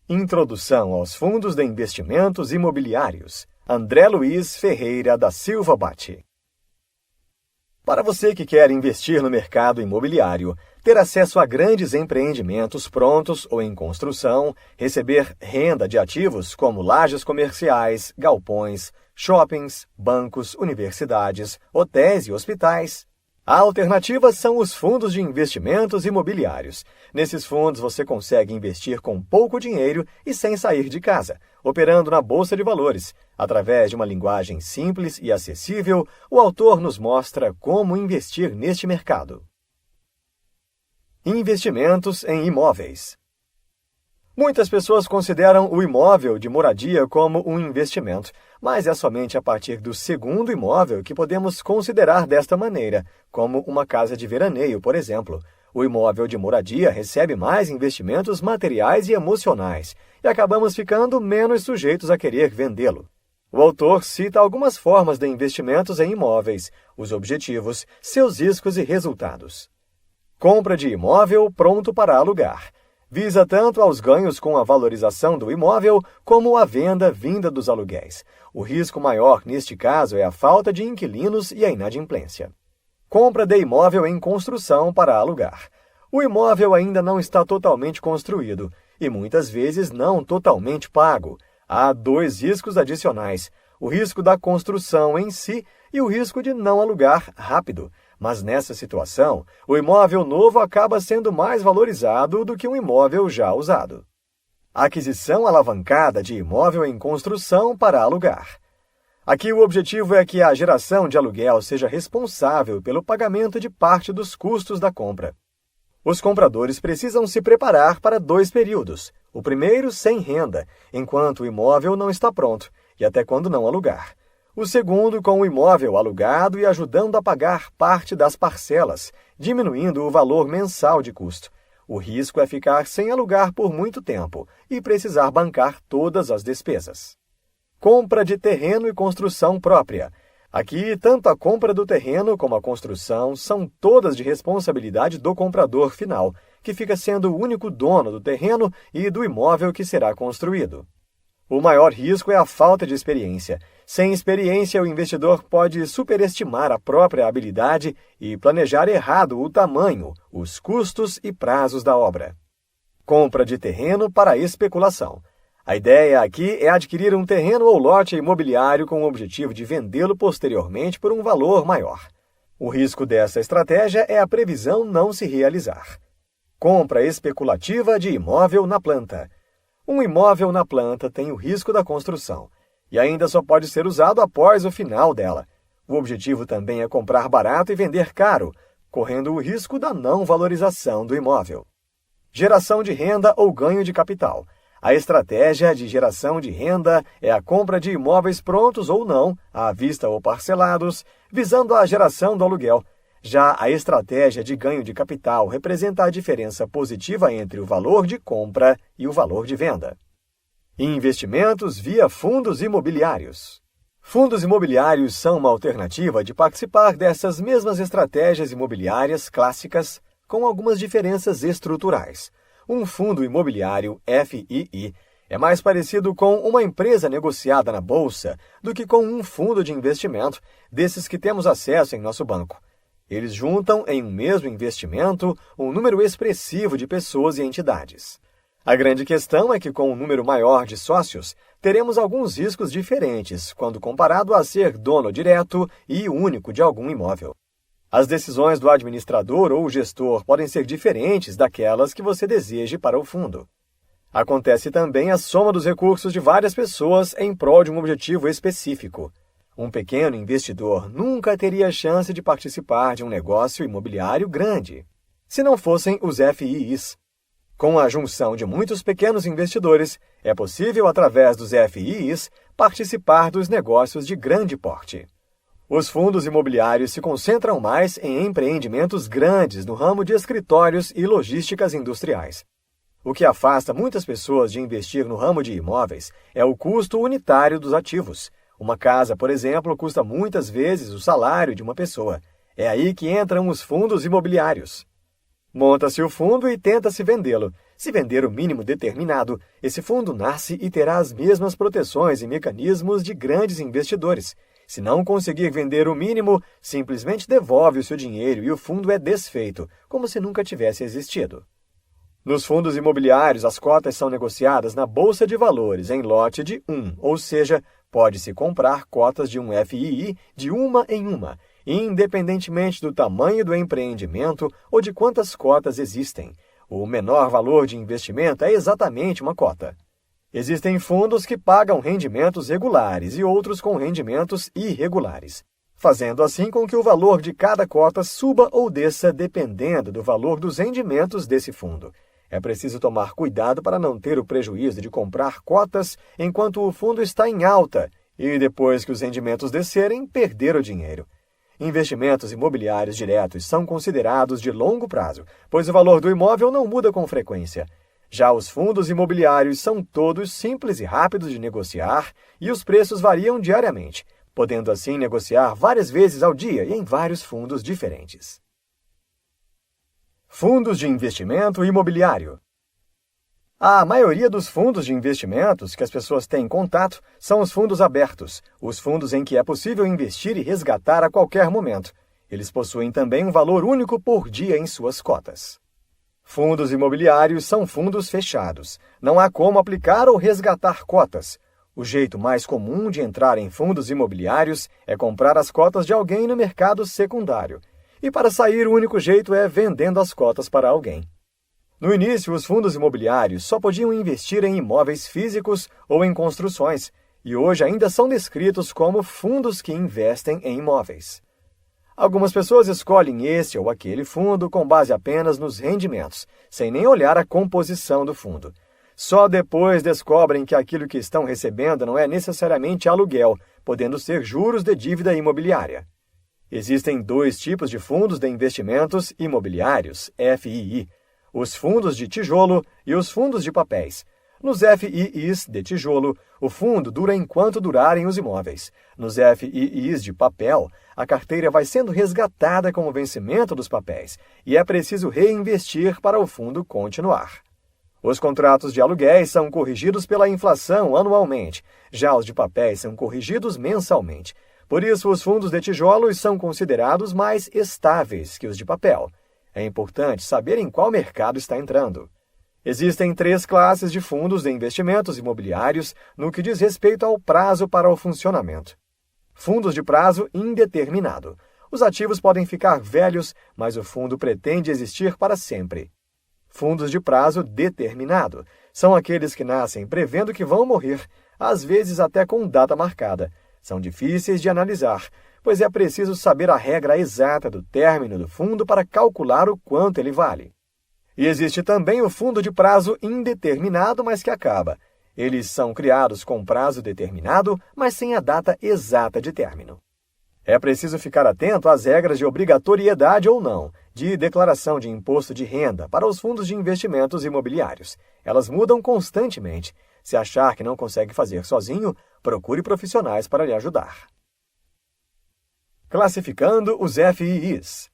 Introdução aos Fundos de Investimentos Imobiliários. André Luiz Ferreira da Silva Batti. Para você que quer investir no mercado imobiliário, ter acesso a grandes empreendimentos prontos ou em construção, receber renda de ativos como lajes comerciais, galpões, shoppings, bancos, universidades, hotéis e hospitais. A alternativa são os fundos de investimentos imobiliários. Nesses fundos você consegue investir com pouco dinheiro e sem sair de casa, operando na Bolsa de Valores. Através de uma linguagem simples e acessível, o autor nos mostra como investir neste mercado. Investimentos em imóveis. Muitas pessoas consideram o imóvel de moradia como um investimento, mas é somente a partir do segundo imóvel que podemos considerar desta maneira, como uma casa de veraneio, por exemplo. O imóvel de moradia recebe mais investimentos materiais e emocionais, e acabamos ficando menos sujeitos a querer vendê-lo. O autor cita algumas formas de investimentos em imóveis, os objetivos, seus riscos e resultados. Compra de imóvel pronto para alugar. Visa tanto aos ganhos com a valorização do imóvel como a venda vinda dos aluguéis. O risco maior neste caso é a falta de inquilinos e a inadimplência. Compra de imóvel em construção para alugar. O imóvel ainda não está totalmente construído e muitas vezes não totalmente pago. Há dois riscos adicionais: o risco da construção em si e o risco de não alugar rápido. Mas nessa situação, o imóvel novo acaba sendo mais valorizado do que um imóvel já usado. Aquisição alavancada de imóvel em construção para alugar. Aqui o objetivo é que a geração de aluguel seja responsável pelo pagamento de parte dos custos da compra. Os compradores precisam se preparar para 2 períodos. O primeiro sem renda, enquanto o imóvel não está pronto, e até quando não alugar. O segundo com o imóvel alugado e ajudando a pagar parte das parcelas, diminuindo o valor mensal de custo. O risco é ficar sem alugar por muito tempo e precisar bancar todas as despesas. Compra de terreno e construção própria. Aqui, tanto a compra do terreno como a construção são todas de responsabilidade do comprador final, que fica sendo o único dono do terreno e do imóvel que será construído. O maior risco é a falta de experiência. Sem experiência, o investidor pode superestimar a própria habilidade e planejar errado o tamanho, os custos e prazos da obra. Compra de terreno para especulação. A ideia aqui é adquirir um terreno ou lote imobiliário com o objetivo de vendê-lo posteriormente por um valor maior. O risco dessa estratégia é a previsão não se realizar. Compra especulativa de imóvel na planta. Um imóvel na planta tem o risco da construção e ainda só pode ser usado após o final dela. O objetivo também é comprar barato e vender caro, correndo o risco da não valorização do imóvel. Geração de renda ou ganho de capital. A estratégia de geração de renda é a compra de imóveis prontos ou não, à vista ou parcelados, visando a geração do aluguel. Já a estratégia de ganho de capital representa a diferença positiva entre o valor de compra e o valor de venda. Investimentos via fundos imobiliários. Fundos imobiliários são uma alternativa de participar dessas mesmas estratégias imobiliárias clássicas, com algumas diferenças estruturais. Um fundo imobiliário FII é mais parecido com uma empresa negociada na bolsa do que com um fundo de investimento desses que temos acesso em nosso banco. Eles juntam em um mesmo investimento um número expressivo de pessoas e entidades. A grande questão é que, com um número maior de sócios, teremos alguns riscos diferentes quando comparado a ser dono direto e único de algum imóvel. As decisões do administrador ou gestor podem ser diferentes daquelas que você deseje para o fundo. Acontece também a soma dos recursos de várias pessoas em prol de um objetivo específico. Um pequeno investidor nunca teria chance de participar de um negócio imobiliário grande, se não fossem os FIIs. Com a junção de muitos pequenos investidores, é possível, através dos FIIs, participar dos negócios de grande porte. Os fundos imobiliários se concentram mais em empreendimentos grandes no ramo de escritórios e logísticas industriais. O que afasta muitas pessoas de investir no ramo de imóveis é o custo unitário dos ativos. Uma casa, por exemplo, custa muitas vezes o salário de uma pessoa. É aí que entram os fundos imobiliários. Monta-se o fundo e tenta-se vendê-lo. Se vender o mínimo determinado, esse fundo nasce e terá as mesmas proteções e mecanismos de grandes investidores. Se não conseguir vender o mínimo, simplesmente devolve o seu dinheiro e o fundo é desfeito, como se nunca tivesse existido. Nos fundos imobiliários, as cotas são negociadas na Bolsa de Valores em lote de 1, ou seja, pode-se comprar cotas de um FII de uma em uma, independentemente do tamanho do empreendimento ou de quantas cotas existem. O menor valor de investimento é exatamente uma cota. Existem fundos que pagam rendimentos regulares e outros com rendimentos irregulares, fazendo assim com que o valor de cada cota suba ou desça dependendo do valor dos rendimentos desse fundo. É preciso tomar cuidado para não ter o prejuízo de comprar cotas enquanto o fundo está em alta e, depois que os rendimentos descerem, perder o dinheiro. Investimentos imobiliários diretos são considerados de longo prazo, pois o valor do imóvel não muda com frequência. Já os fundos imobiliários são todos simples e rápidos de negociar e os preços variam diariamente, podendo assim negociar várias vezes ao dia e em vários fundos diferentes. Fundos de investimento imobiliário. A maioria dos fundos de investimentos que as pessoas têm contato são os fundos abertos, os fundos em que é possível investir e resgatar a qualquer momento. Eles possuem também um valor único por dia em suas cotas. Fundos imobiliários são fundos fechados. Não há como aplicar ou resgatar cotas. O jeito mais comum de entrar em fundos imobiliários é comprar as cotas de alguém no mercado secundário. E para sair, o único jeito é vendendo as cotas para alguém. No início, os fundos imobiliários só podiam investir em imóveis físicos ou em construções, e hoje ainda são descritos como fundos que investem em imóveis. Algumas pessoas escolhem esse ou aquele fundo com base apenas nos rendimentos, sem nem olhar a composição do fundo. Só depois descobrem que aquilo que estão recebendo não é necessariamente aluguel, podendo ser juros de dívida imobiliária. Existem dois tipos de fundos de investimentos imobiliários, FII, os fundos de tijolo e os fundos de papéis. Nos FIIs de tijolo, o fundo dura enquanto durarem os imóveis. Nos FIIs de papel, a carteira vai sendo resgatada com o vencimento dos papéis e é preciso reinvestir para o fundo continuar. Os contratos de aluguéis são corrigidos pela inflação anualmente, já os de papéis são corrigidos mensalmente. Por isso, os fundos de tijolos são considerados mais estáveis que os de papel. É importante saber em qual mercado está entrando. Existem 3 classes de fundos de investimentos imobiliários no que diz respeito ao prazo para o funcionamento. Fundos de prazo indeterminado. Os ativos podem ficar velhos, mas o fundo pretende existir para sempre. Fundos de prazo determinado. São aqueles que nascem prevendo que vão morrer, às vezes até com data marcada. São difíceis de analisar, pois é preciso saber a regra exata do término do fundo para calcular o quanto ele vale. E existe também o fundo de prazo indeterminado, mas que acaba. Eles são criados com prazo determinado, mas sem a data exata de término. É preciso ficar atento às regras de obrigatoriedade ou não, de declaração de imposto de renda para os fundos de investimentos imobiliários. Elas mudam constantemente. Se achar que não consegue fazer sozinho, procure profissionais para lhe ajudar. Classificando os FIIs.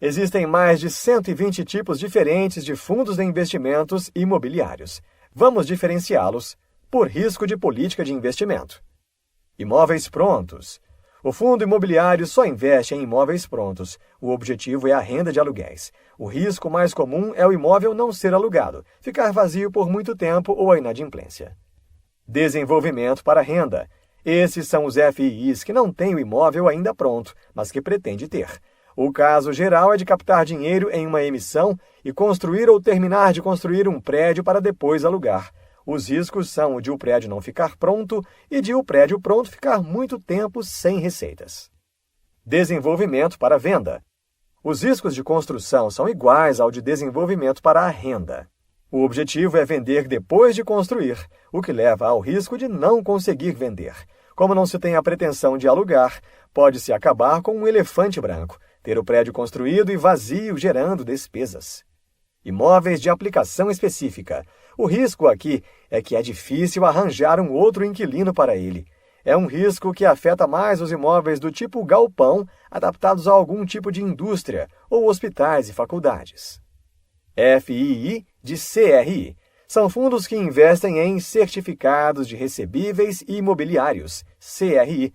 Existem mais de 120 tipos diferentes de fundos de investimentos imobiliários. Vamos diferenciá-los por risco de política de investimento. Imóveis prontos. O fundo imobiliário só investe em imóveis prontos. O objetivo é a renda de aluguéis. O risco mais comum é o imóvel não ser alugado, ficar vazio por muito tempo ou a inadimplência. Desenvolvimento para renda. Esses são os FIIs que não têm o imóvel ainda pronto, mas que pretende ter. O caso geral é de captar dinheiro em uma emissão e construir ou terminar de construir um prédio para depois alugar. Os riscos são o de o prédio não ficar pronto e de o prédio pronto ficar muito tempo sem receitas. Desenvolvimento para venda. Os riscos de construção são iguais ao de desenvolvimento para a renda. O objetivo é vender depois de construir, o que leva ao risco de não conseguir vender. Como não se tem a pretensão de alugar, pode-se acabar com um elefante branco, ter o prédio construído e vazio, gerando despesas. Imóveis de aplicação específica. O risco aqui é que é difícil arranjar um outro inquilino para ele. É um risco que afeta mais os imóveis do tipo galpão, adaptados a algum tipo de indústria, ou hospitais e faculdades. FII de CRI. São fundos que investem em certificados de recebíveis imobiliários, CRI.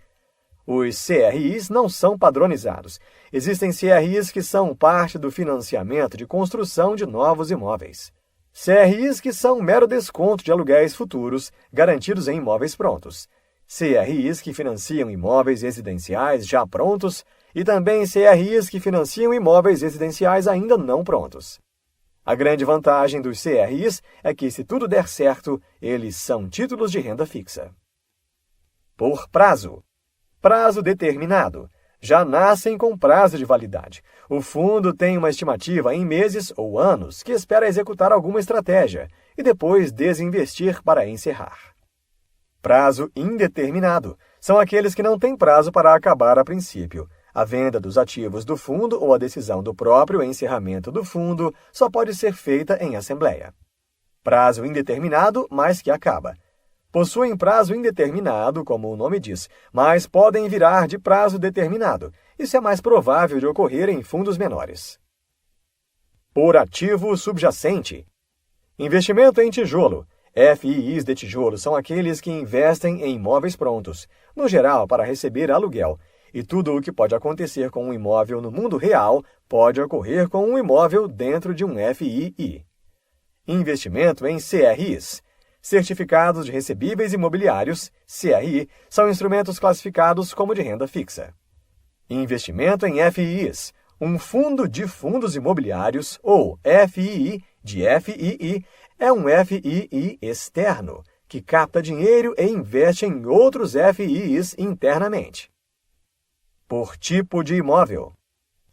Os CRIs não são padronizados. Existem CRIs que são parte do financiamento de construção de novos imóveis. CRIs que são mero desconto de aluguéis futuros garantidos em imóveis prontos. CRIs que financiam imóveis residenciais já prontos e também CRIs que financiam imóveis residenciais ainda não prontos. A grande vantagem dos CRIs é que, se tudo der certo, eles são títulos de renda fixa. Por prazo. Prazo determinado. Já nascem com prazo de validade. O fundo tem uma estimativa em meses ou anos que espera executar alguma estratégia e depois desinvestir para encerrar. Prazo indeterminado. São aqueles que não têm prazo para acabar a princípio. A venda dos ativos do fundo ou a decisão do próprio encerramento do fundo só pode ser feita em assembleia. Prazo indeterminado, mas que acaba. Possuem prazo indeterminado, como o nome diz, mas podem virar de prazo determinado. Isso é mais provável de ocorrer em fundos menores. Por ativo subjacente. Investimento em tijolo. FIIs de tijolo são aqueles que investem em imóveis prontos, no geral para receber aluguel, e tudo o que pode acontecer com um imóvel no mundo real pode ocorrer com um imóvel dentro de um FII. Investimento em CRIs. Certificados de recebíveis imobiliários, CRI, são instrumentos classificados como de renda fixa. Investimento em FIIs. Um fundo de fundos imobiliários, ou FII de FII, é um FII externo, que capta dinheiro e investe em outros FIIs internamente. Por tipo de imóvel.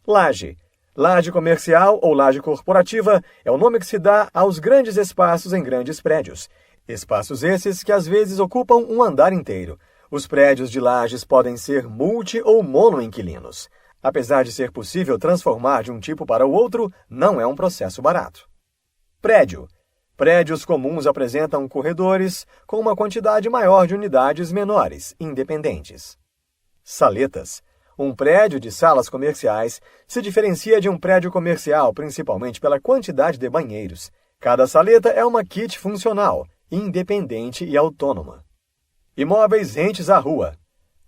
Laje. Laje comercial ou laje corporativa é o nome que se dá aos grandes espaços em grandes prédios. Espaços esses que às vezes ocupam um andar inteiro. Os prédios de lajes podem ser multi- ou monoinquilinos. Apesar de ser possível transformar de um tipo para o outro, não é um processo barato. Prédio. Prédios comuns apresentam corredores com uma quantidade maior de unidades menores, independentes. Saletas. Um prédio de salas comerciais se diferencia de um prédio comercial principalmente pela quantidade de banheiros. Cada saleta é uma kit funcional, independente e autônoma. Imóveis rentes à rua.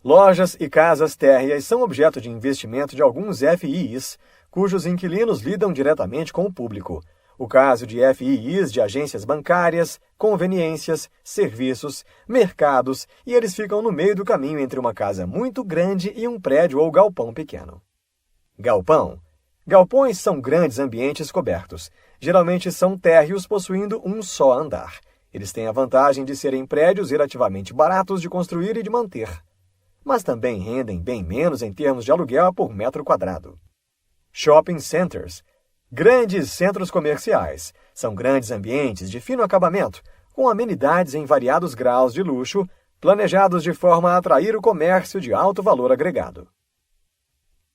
Lojas e casas térreas são objeto de investimento de alguns FIIs, cujos inquilinos lidam diretamente com o público. O caso de FIIs de agências bancárias, conveniências, serviços, mercados, e eles ficam no meio do caminho entre uma casa muito grande e um prédio ou galpão pequeno. Galpão. Galpões são grandes ambientes cobertos. Geralmente são térreos possuindo um só andar. Eles têm a vantagem de serem prédios relativamente baratos de construir e de manter, mas também rendem bem menos em termos de aluguel por metro quadrado. Shopping centers. Grandes centros comerciais. São grandes ambientes de fino acabamento, com amenidades em variados graus de luxo, planejados de forma a atrair o comércio de alto valor agregado.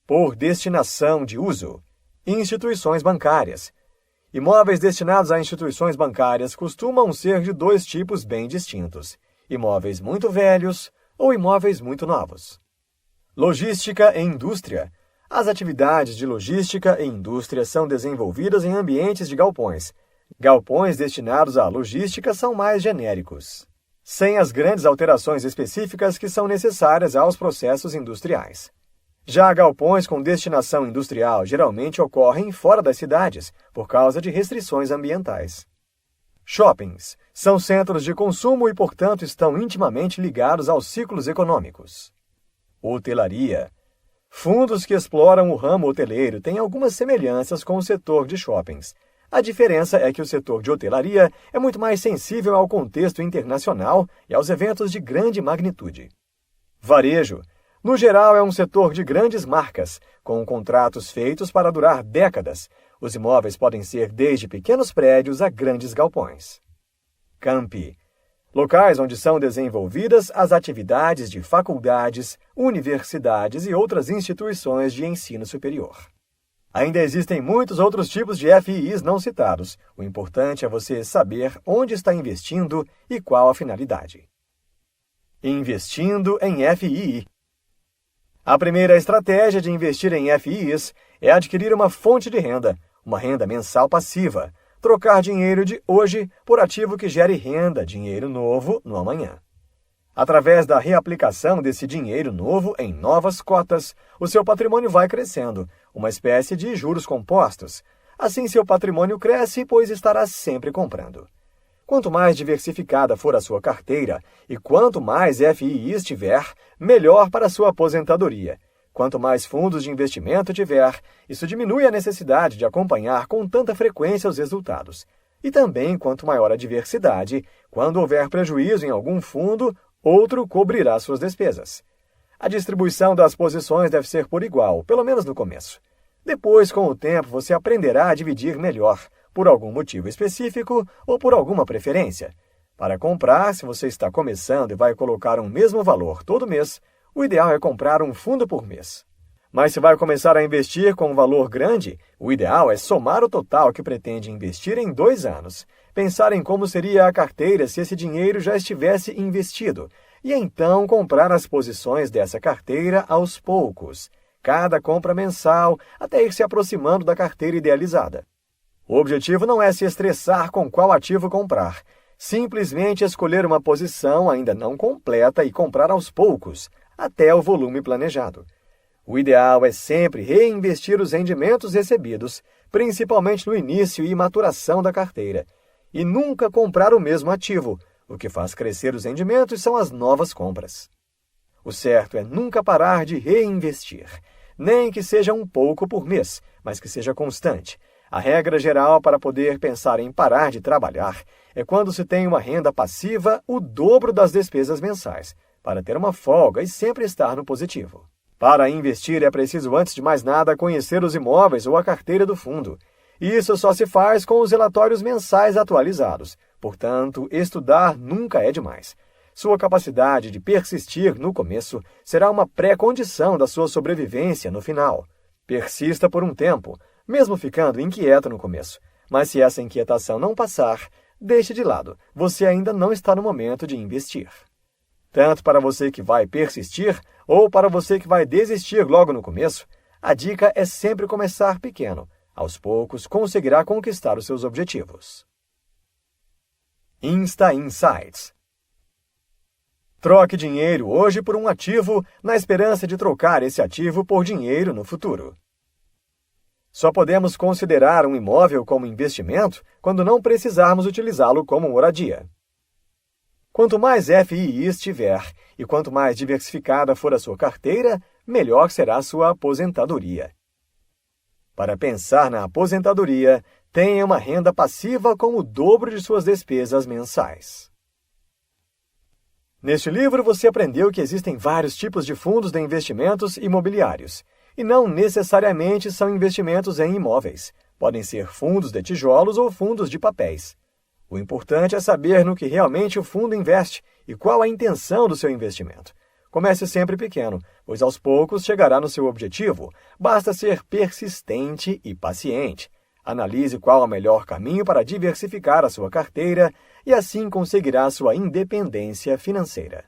Por destinação de uso. Instituições bancárias. Imóveis destinados a instituições bancárias costumam ser de dois tipos bem distintos: imóveis muito velhos ou imóveis muito novos. Logística e indústria. As atividades de logística e indústria são desenvolvidas em ambientes de galpões. Galpões destinados à logística são mais genéricos, sem as grandes alterações específicas que são necessárias aos processos industriais. Já galpões com destinação industrial geralmente ocorrem fora das cidades, por causa de restrições ambientais. Shoppings são centros de consumo e, portanto, estão intimamente ligados aos ciclos econômicos. Hotelaria. Fundos que exploram o ramo hoteleiro têm algumas semelhanças com o setor de shoppings. A diferença é que o setor de hotelaria é muito mais sensível ao contexto internacional e aos eventos de grande magnitude. Varejo. No geral, é um setor de grandes marcas, com contratos feitos para durar décadas. Os imóveis podem ser desde pequenos prédios a grandes galpões. Campi. Locais onde são desenvolvidas as atividades de faculdades, universidades e outras instituições de ensino superior. Ainda existem muitos outros tipos de FIIs não citados. O importante é você saber onde está investindo e qual a finalidade. Investindo em FII. A primeira estratégia de investir em FIIs é adquirir uma fonte de renda, uma renda mensal passiva. trocar dinheiro de hoje por ativo que gere renda, dinheiro novo, no amanhã. Através da reaplicação desse dinheiro novo em novas cotas, o seu patrimônio vai crescendo, uma espécie de juros compostos. Assim, seu patrimônio cresce, pois estará sempre comprando. Quanto mais diversificada for a sua carteira e quanto mais FIIs tiver, melhor para a sua aposentadoria. Quanto mais fundos de investimento tiver, isso diminui a necessidade de acompanhar com tanta frequência os resultados. E também, quanto maior a diversidade, quando houver prejuízo em algum fundo, outro cobrirá suas despesas. A distribuição das posições deve ser por igual, pelo menos no começo. Depois, com o tempo, você aprenderá a dividir melhor, por algum motivo específico ou por alguma preferência. Para comprar, se você está começando e vai colocar um mesmo valor todo mês, o ideal é comprar um fundo por mês. Mas se vai começar a investir com um valor grande, o ideal é somar o total que pretende investir em 2 anos. Pensar em como seria a carteira se esse dinheiro já estivesse investido, e então comprar as posições dessa carteira aos poucos, cada compra mensal, até ir se aproximando da carteira idealizada. O objetivo não é se estressar com qual ativo comprar, simplesmente escolher uma posição ainda não completa e comprar aos poucos, até o volume planejado. O ideal é sempre reinvestir os rendimentos recebidos, principalmente no início e maturação da carteira, e nunca comprar o mesmo ativo. O que faz crescer os rendimentos são as novas compras. O certo é nunca parar de reinvestir, nem que seja um pouco por mês, mas que seja constante. A regra geral para poder pensar em parar de trabalhar é quando se tem uma renda passiva o dobro das despesas mensais, para ter uma folga e sempre estar no positivo. Para investir é preciso, antes de mais nada, conhecer os imóveis ou a carteira do fundo. Isso só se faz com os relatórios mensais atualizados. Portanto, estudar nunca é demais. Sua capacidade de persistir no começo será uma pré-condição da sua sobrevivência no final. Persista por um tempo, mesmo ficando inquieto no começo. Mas se essa inquietação não passar, deixe de lado. Você ainda não está no momento de investir. Tanto para você que vai persistir ou para você que vai desistir logo no começo, a dica é sempre começar pequeno. Aos poucos, conseguirá conquistar os seus objetivos. Insta Insights. Troque dinheiro hoje por um ativo na esperança de trocar esse ativo por dinheiro no futuro. Só podemos considerar um imóvel como investimento quando não precisarmos utilizá-lo como moradia. Quanto mais FIIs tiver e quanto mais diversificada for a sua carteira, melhor será a sua aposentadoria. Para pensar na aposentadoria, tenha uma renda passiva com o dobro de suas despesas mensais. Neste livro, você aprendeu que existem vários tipos de fundos de investimentos imobiliários, e não necessariamente são investimentos em imóveis. Podem ser fundos de tijolos ou fundos de papéis. O importante é saber no que realmente o fundo investe e qual a intenção do seu investimento. Comece sempre pequeno, pois aos poucos chegará no seu objetivo. Basta ser persistente e paciente. Analise qual é o melhor caminho para diversificar a sua carteira e assim conseguirá sua independência financeira.